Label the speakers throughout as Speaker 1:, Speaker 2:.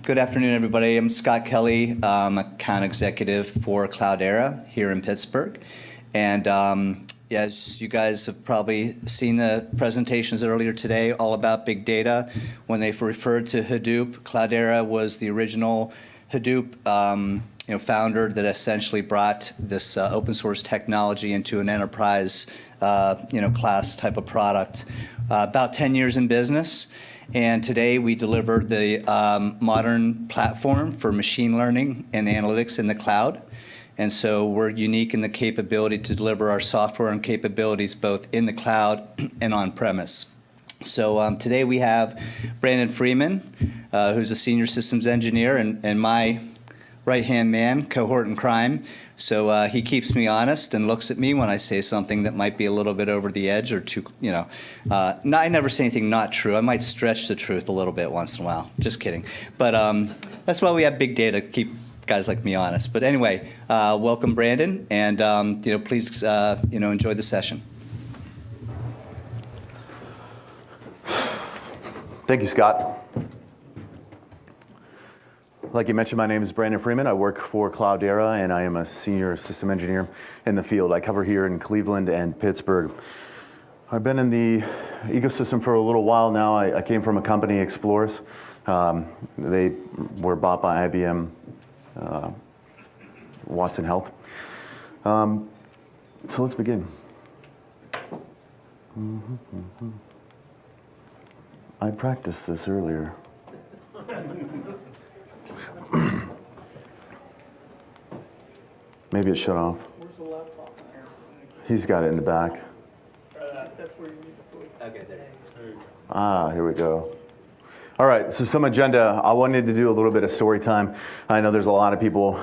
Speaker 1: Good afternoon, everybody. I'm Scott Kelly. I'm account executive for Cloudera here in Pittsburgh. And as you guys have probably seen the presentations earlier today, all about big data. When they referred to Hadoop, Cloudera was the original Hadoop founder that essentially brought this open source technology into an enterprise class type of product. About 10 years in business. And today we delivered the modern platform for machine learning and analytics in the cloud. And so we're unique in the capability to deliver our software and capabilities both in the cloud and on premise. So today we have Brandon Freeman, who's a senior systems engineer and my right-hand man, cohort in crime. So he keeps me honest and looks at me when I say something that might be a little bit over the edge or too, I never say anything not true. I might stretch the truth a little bit once in a while. Just kidding. But that's why we have big data to keep guys like me honest. But anyway, welcome, Brandon, and please enjoy the session.
Speaker 2: Thank you, Scott. Like you mentioned, my name is Brandon Freeman. I work for Cloudera, and I am a senior system engineer in the field. I cover here in Cleveland and Pittsburgh. I've been in the ecosystem for a little while now. I came from a company, Explorers. They were bought by IBM, Watson Health. So let's begin. I practiced this earlier. Maybe it shut off.
Speaker 3: Where's the laptop?
Speaker 2: He's got it in the back.
Speaker 3: That's where you need to put it. Okay,
Speaker 2: there. Here we go. All right, so some agenda. I wanted to do a little bit of story time. I know there's a lot of people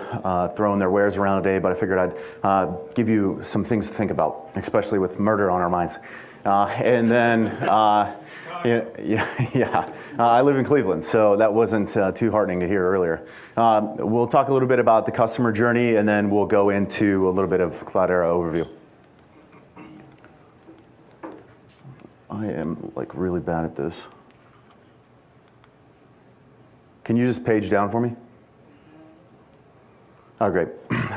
Speaker 2: throwing their wares around today, but I figured I'd give you some things to think about, especially with murder on our minds. And then, I live in Cleveland, so that wasn't too heartening to hear earlier. We'll talk a little bit about the customer journey, and then we'll go into a little bit of Cloudera overview. I am really bad at this. Can you just page down for me? Oh, great.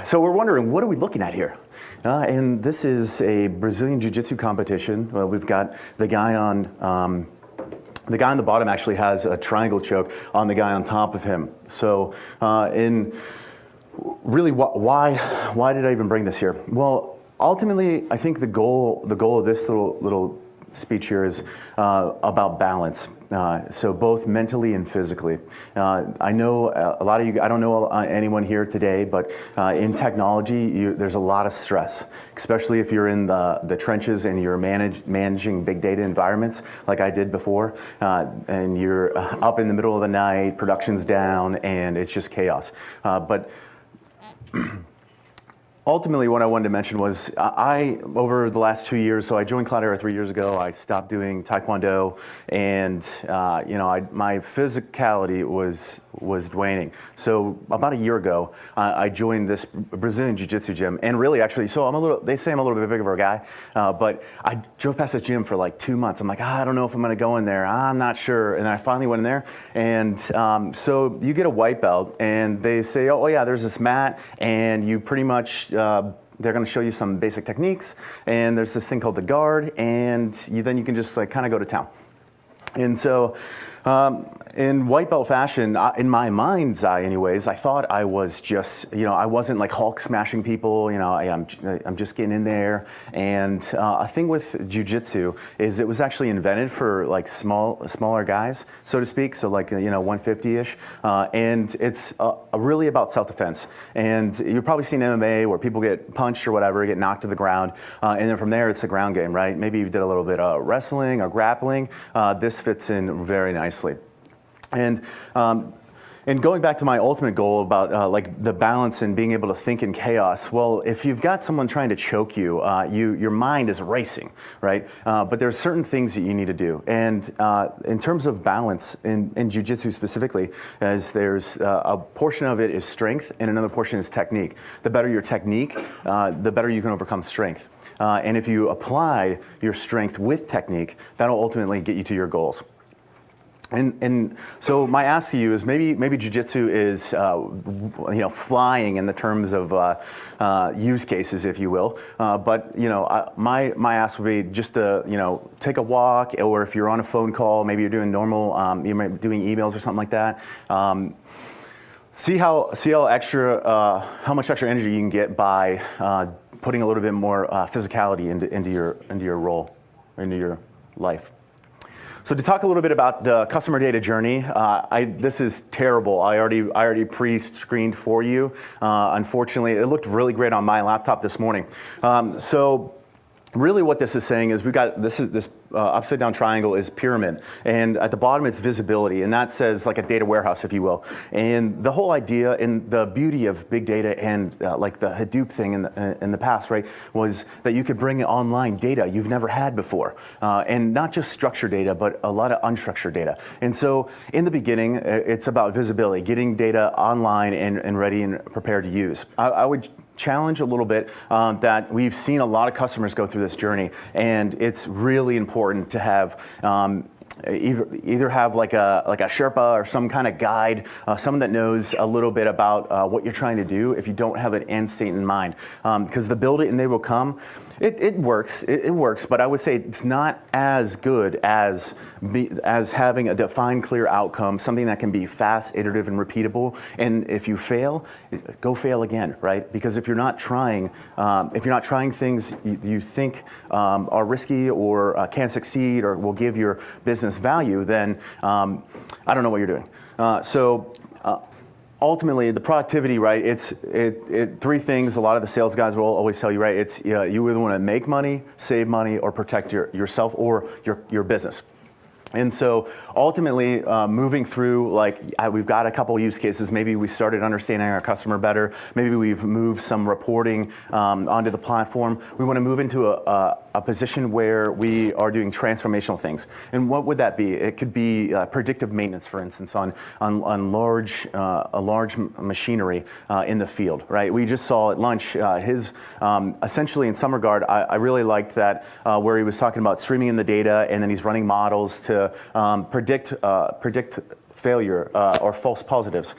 Speaker 2: So we're wondering, what are we looking at here? And this is a Brazilian Jiu-Jitsu competition. Well, we've got the guy on the bottom actually has a triangle choke on the guy on top of him. So really, why did I even bring this here? Well, ultimately, I think the goal of this little speech here is about balance. So both mentally and physically. I know a lot of you, I don't know anyone here today, but in technology, there's a lot of stress, especially if you're in the trenches and you're managing big data environments like I did before, and you're up in the middle of the night, production's down, and it's just chaos. But ultimately, what I wanted to mention was over the last 2 years, so I joined Cloudera 3 years ago. I stopped doing Taekwondo, and my physicality was waning. So about a year ago, I joined this Brazilian Jiu-Jitsu gym, and really, actually, so they say I'm a little bit bigger of a guy, but I drove past this gym for like 2 months. I'm like, I don't know if I'm going to go in there. I'm not sure, and I finally went in there, and so you get a white belt, and they say, oh yeah, there's this mat, and you pretty much they're going to show you some basic techniques, and there's this thing called the guard, and then you can just kind of go to town. And so in white belt fashion, in my mind's eye anyways, I thought I was just, I wasn't like Hulk smashing people, I'm just getting in there. And a thing with Jiu-Jitsu is it was actually invented for like smaller guys, so to speak, so like 150-ish, and it's really about self-defense. And you've probably seen MMA where people get punched or whatever, get knocked to the ground, and then from there it's a ground game, right? Maybe you did a little bit of wrestling or grappling. This fits in very nicely. And going back to my ultimate goal about like the balance and being able to think in chaos, well, if you've got someone trying to choke you, your mind is racing, right? But there's certain things that you need to do. And in terms of balance in Jiu-Jitsu specifically, as there's a portion of it is strength and another portion is technique. The better your technique, the better you can overcome strength. And if you apply your strength with technique, that'll ultimately get you to your goals. And so my ask to you is maybe Jiu-Jitsu is flying in the terms of use cases, if you will. But my ask would be just to take a walk, or if you're on a phone call, maybe you're doing normal, you might be doing emails or something like that. See how much extra energy you can get by putting a little bit more physicality into your role, into your life. So to talk a little bit about the customer data journey, this is terrible. I already pre-screened for you. Unfortunately, it looked really great on my laptop this morning. So really what this is saying is we've got this upside down triangle is pyramid, and at the bottom it's visibility, and that says like a data warehouse, if you will. And the whole idea and the beauty of big data and like the Hadoop thing in the past, right, was that you could bring online data you've never had before, and not just structured data, but a lot of unstructured data. And so in the beginning, it's about visibility, getting data online and ready and prepared to use. I would challenge a little bit that we've seen a lot of customers go through this journey, and it's really important to have either have like a Sherpa or some kind of guide, someone that knows a little bit about what you're trying to do if you don't have an end state in mind. Because the build it and they will come, it works, but I would say it's not as good as having a defined, clear outcome, something that can be fast, iterative, and repeatable. And if you fail, go fail again, right? Because if you're not trying things you think are risky or can't succeed or will give your business value, then I don't know what you're doing. Ultimately, the productivity, right? It's three things. A lot of the sales guys will always tell you, right? It's you either want to make money, save money, or protect yourself or your business. And so ultimately, moving through, we've got a couple use cases. Maybe we started understanding our customer better. Maybe we've moved some reporting onto the platform. We want to move into a position where we are doing transformational things. And what would that be? It could be predictive maintenance, for instance, on large machinery in the field, right? We just saw at lunch essentially in some regard, I really liked that where he was talking about streaming in the data, and then he's running models to predict failure or false positives.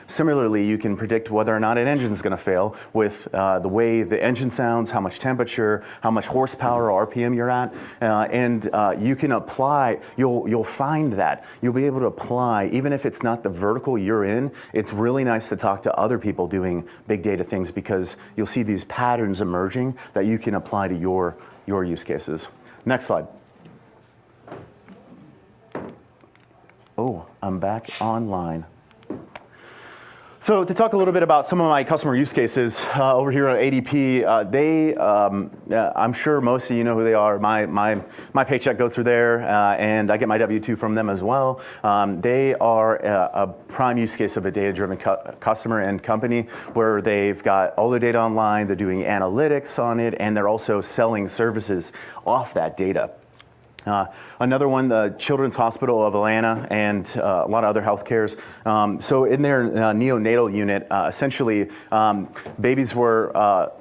Speaker 2: Similarly, you can predict whether or not an engine is going to fail with the way the engine sounds, how much temperature, how much horsepower or RPM you're at, and you can apply. You'll find that you'll be able to apply, even if it's not the vertical you're in. It's really nice to talk to other people doing big data things, because you'll see these patterns emerging that you can apply to your use cases. Next slide. Oh, I'm back online. So to talk a little bit about some of my customer use cases over here at ADP, I'm sure most of you know who they are. My paycheck goes through there, and I get my W-2 from them as well. They are a prime use case of a data-driven customer and company, where they've got all their data online, they're doing analytics on it, and they're also selling services off that data. Another one, the Children's Hospital of Atlanta, and a lot of other healthcares. So in their neonatal unit, essentially babies were,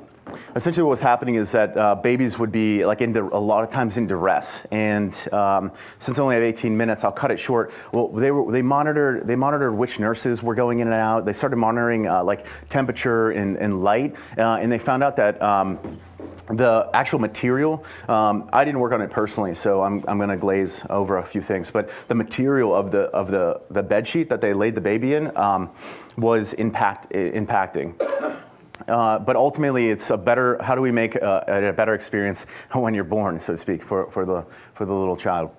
Speaker 2: essentially what's happening is that babies would be a lot of times in duress. And since I only have 18 minutes, I'll cut it short. Well, they monitored which nurses were going in and out. They started monitoring temperature and light, and they found out that the actual material, I didn't work on it personally, so I'm going to glaze over a few things. But the material of the bed sheet that they laid the baby in was impacting. But ultimately, it's a better. How do we make a better experience when you're born, so to speak, for the little child?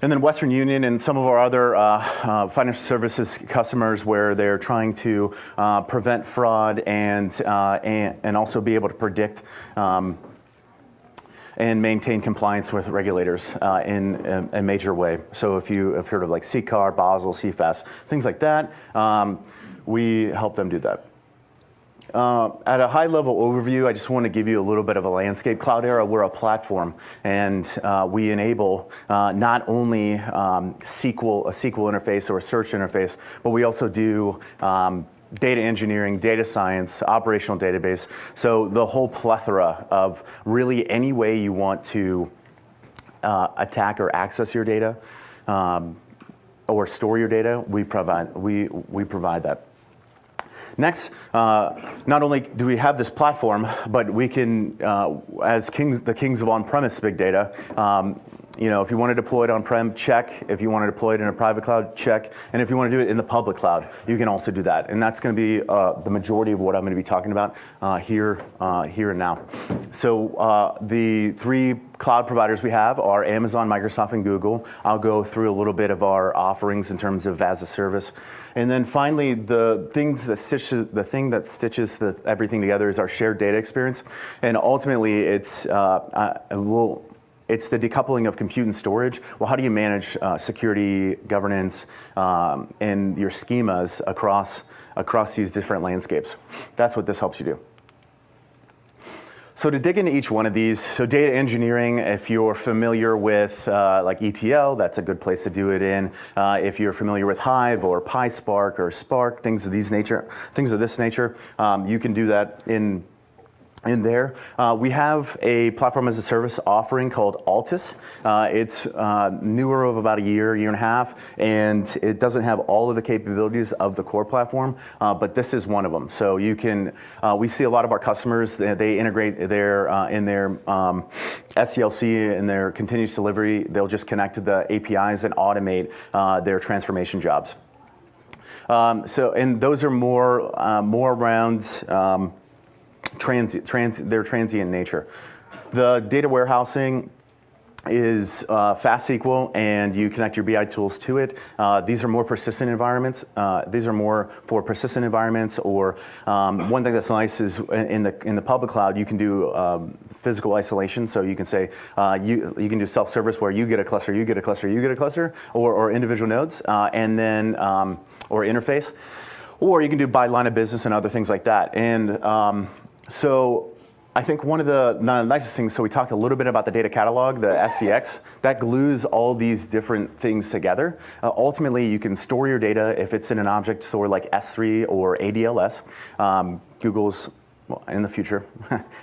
Speaker 2: And then Western Union and some of our other financial services customers, where they're trying to prevent fraud and also be able to predict and maintain compliance with regulators in a major way. So if you have heard of CCAR, Basel, CFAS, things like that, we help them do that. At a high level overview, I just want to give you a little bit of a landscape. Cloudera, we're a platform, and we enable not only a SQL interface or a search interface, but we also do data engineering, data science, operational database. So the whole plethora of really any way you want to attack or access your data. or store your data, we provide that. Next, not only do we have this platform, but we can, as the kings of on-premise big data, if you want to deploy it on-prem, check. If you want to deploy it in a private cloud, check. And if you want to do it in the public cloud, you can also do that. And that's going to be the majority of what I'm going to be talking about here and now. So the 3 cloud providers we have are Amazon, Microsoft, and Google. I'll go through a little bit of our offerings in terms of as a service. And then finally, the thing that stitches everything together is our shared data experience. And ultimately, it's the decoupling of compute and storage. Well, how do you manage security, governance, and your schemas across these different landscapes? That's what this helps you do. So to dig into each one of these, so data engineering, if you're familiar with like ETL, that's a good place to do it in. If you're familiar with Hive or PySpark or Spark, things of this nature, you can do that in there. We have a platform as a service offering called Altus. It's newer of about a year and a half, and it doesn't have all of the capabilities of the core platform, but this is one of them. So you can, we see a lot of our customers, they integrate in their SDLC and their continuous delivery, they'll just connect to the APIs and automate their transformation jobs. And those are more around their transient nature. The data warehousing is fast SQL, and you connect your BI tools to it. These are more persistent environments. These are more for persistent environments, or one thing that's nice is in the public cloud, you can do physical isolation. So you can say, you can do self-service where you get a cluster, you get a cluster, you get a cluster, or individual nodes, and then, or interface. Or you can do by line of business and other things like that. And so I think one of the nicest things, so we talked a little bit about the data catalog, the SCX, that glues all these different things together. Ultimately, you can store your data if it's in an object store like S3 or ADLS, Google's in the future.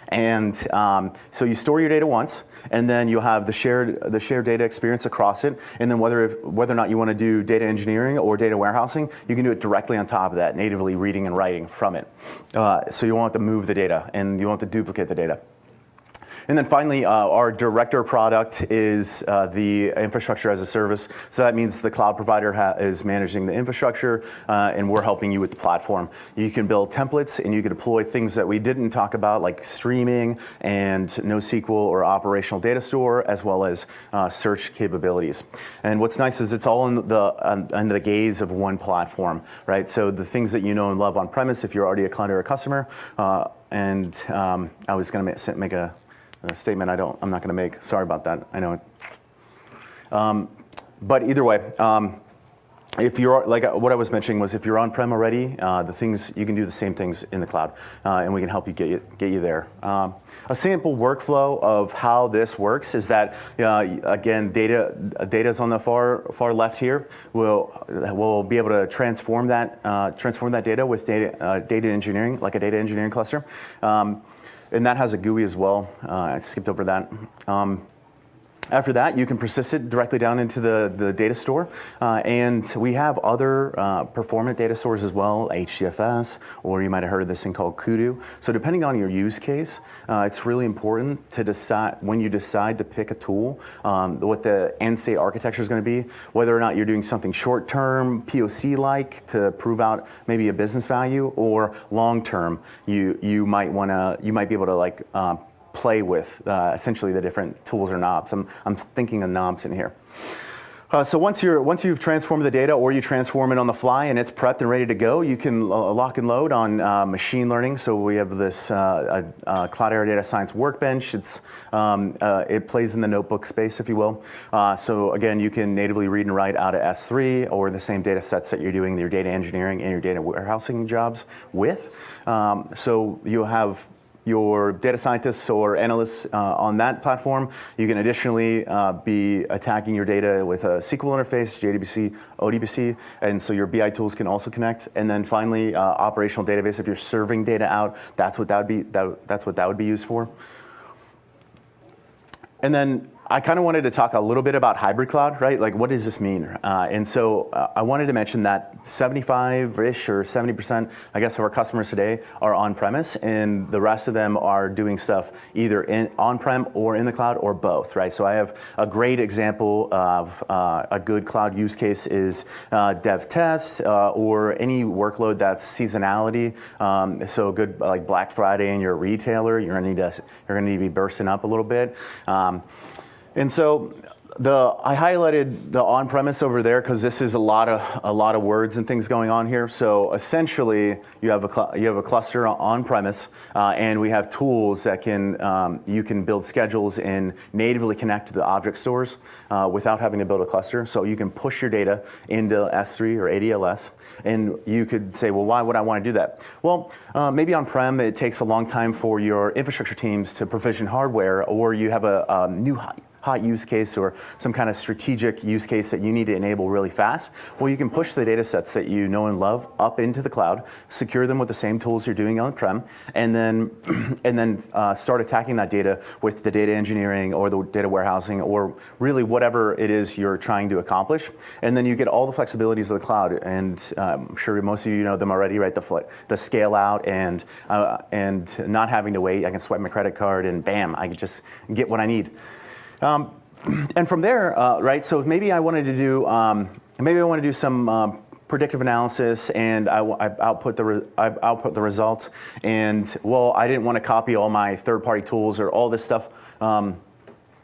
Speaker 2: And so you store your data once, and then you'll have the shared data experience across it. And then whether or not you want to do data engineering or data warehousing, you can do it directly on top of that, natively reading and writing from it. So you won't have to move the data, and you won't have to duplicate the data. And then finally, our director product is the infrastructure as a service. So that means the cloud provider is managing the infrastructure, and we're helping you with the platform. You can build templates, and you can deploy things that we didn't talk about, like streaming and NoSQL or operational data store, as well as search capabilities. And what's nice is it's all in the gaze of one platform, right? So the things that you know and love on premise, if you're already a Cloudera customer, and I was going to make a statement I'm not going to make. Sorry about that. I know it. But either way, if you're, like what I was mentioning was, if you're on-prem already, you can do the same things in the cloud, and we can help you get you there. A sample workflow of how this works is that, again, data's on the far left here. We'll be able to transform that data with data engineering, like a data engineering cluster. And that has a GUI as well. I skipped over that. After that, you can persist it directly down into the data store. And we have other performant data stores as well, HDFS, or you might have heard of this thing called Kudu. So depending on your use case, it's really important to decide, when you decide to pick a tool, what the end state architecture is going to be, whether or not you're doing something short-term, POC-like, to prove out maybe a business value, or long-term, you might be able to play with essentially the different tools or knobs. I'm thinking of knobs in here. So once you've transformed the data, or you transform it on the fly and it's prepped and ready to go, you can lock and load on machine learning. So we have this Cloudera Data Science Workbench. It plays in the notebook space, if you will. So again, you can natively read and write out of S3 or the same data sets that you're doing your data engineering and your data warehousing jobs with. So you'll have your data scientists or analysts on that platform. You can additionally be attacking your data with a SQL interface, JDBC, ODBC, and so your BI tools can also connect. And then finally, operational database. If you're serving data out, that's what that would be used for. And then I kind of wanted to talk a little bit about hybrid cloud, right? Like, what does this mean? And so I wanted to mention that 75-ish or 70%, I guess, of our customers today are on-premise, and the rest of them are doing stuff either on-prem or in the cloud or both, right? So I have a great example of a good cloud use case is dev test or any workload that's seasonality. So good, like Black Friday and you're a retailer, you're gonna need to be bursting up a little bit. And so I highlighted the on-premise over there because this is a lot of words and things going on here. So essentially, you have a cluster on-premise, and we have tools that you can build schedules and natively connect to the object stores without having to build a cluster. So you can push your data into S3 or ADLS, and you could say, well, why would I want to do that? Well, maybe on-prem it takes a long time for your infrastructure teams to provision hardware, or you have a new hot use case or some kind of strategic use case that you need to enable really fast. Well, you can push the data sets that you know and love up into the cloud, secure them with the same tools you're doing on-prem, and then start attacking that data with the data engineering or the data warehousing or really whatever it is you're trying to accomplish. And then you get all the flexibilities of the cloud. And I'm sure most of you know them already, right? The scale out and not having to wait. I can swipe my credit card and bam, I can just get what I need. And from there, right, so maybe I wanted to do, some predictive analysis, and I output the results, and well, I didn't want to copy all my third-party tools or all this stuff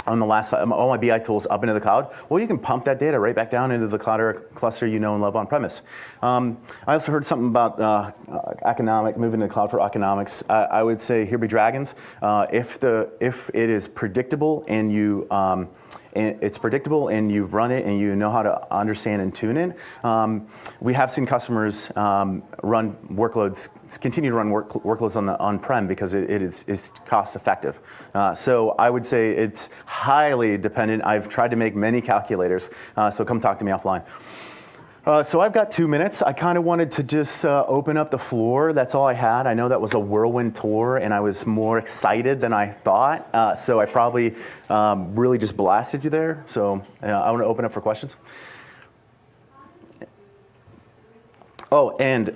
Speaker 2: on the last side, all my BI tools up into the cloud. Well, you can pump that data right back down into the Cloudera cluster you know and love on-premise. I also heard something about moving to the cloud for economics. I would say here be dragons. If it is predictable and it's predictable and you've run it and you know how to understand and tune it. We have seen customers continue to run workloads on-prem because it is cost effective. So I would say it's highly dependent. I've tried to make many calculators, so come talk to me offline. So I've got 2 minutes. I kind of wanted to just open up the floor. That's all I had. I know that was a whirlwind tour, and I was more excited than I thought. So I probably really just blasted you there. So I want to open up for questions. Oh, and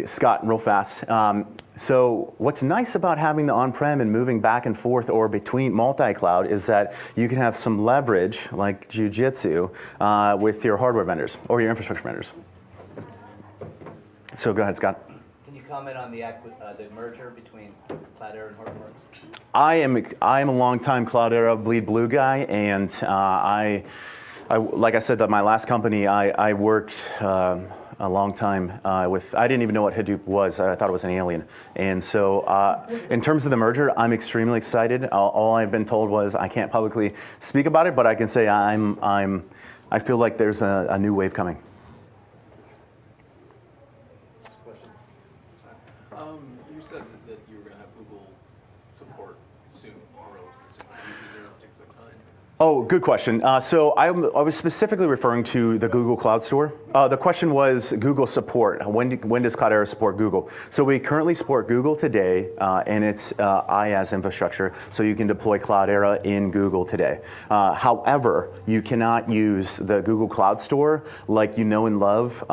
Speaker 2: Scott, real fast. So what's nice about having the on-prem and moving back and forth or between multi-cloud is that you can have some leverage, like Jujitsu, with your hardware vendors or your infrastructure vendors. So go ahead, Scott.
Speaker 1: Can you comment on the merger between Cloudera and Hortonworks?
Speaker 2: I am a longtime Cloudera bleed blue guy, and I like I said, that my last company, I worked a long time with, I didn't even know what Hadoop was. I thought it was an alien. And so in terms of the merger, I'm extremely excited. All I've been told was I can't publicly speak about it, but I can say I feel like there's a new wave coming.
Speaker 4: You said that you were going to have Google support soon, or relatively soon. Is there a particular time?
Speaker 2: Oh, good question. So I was specifically referring to the Google Cloud Store. The question was Google support. When does Cloudera support Google? So we currently support Google today, and it's IaaS infrastructure, so you can deploy Cloudera in Google today. However, you cannot use the Google Cloud Store like you know and love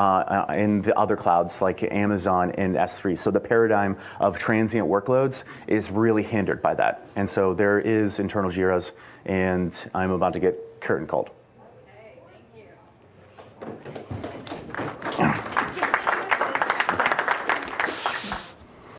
Speaker 2: in the other clouds like Amazon and S3. So the paradigm of transient workloads is really hindered by that. And so there is internal JIRAs, and I'm about to get curtain called.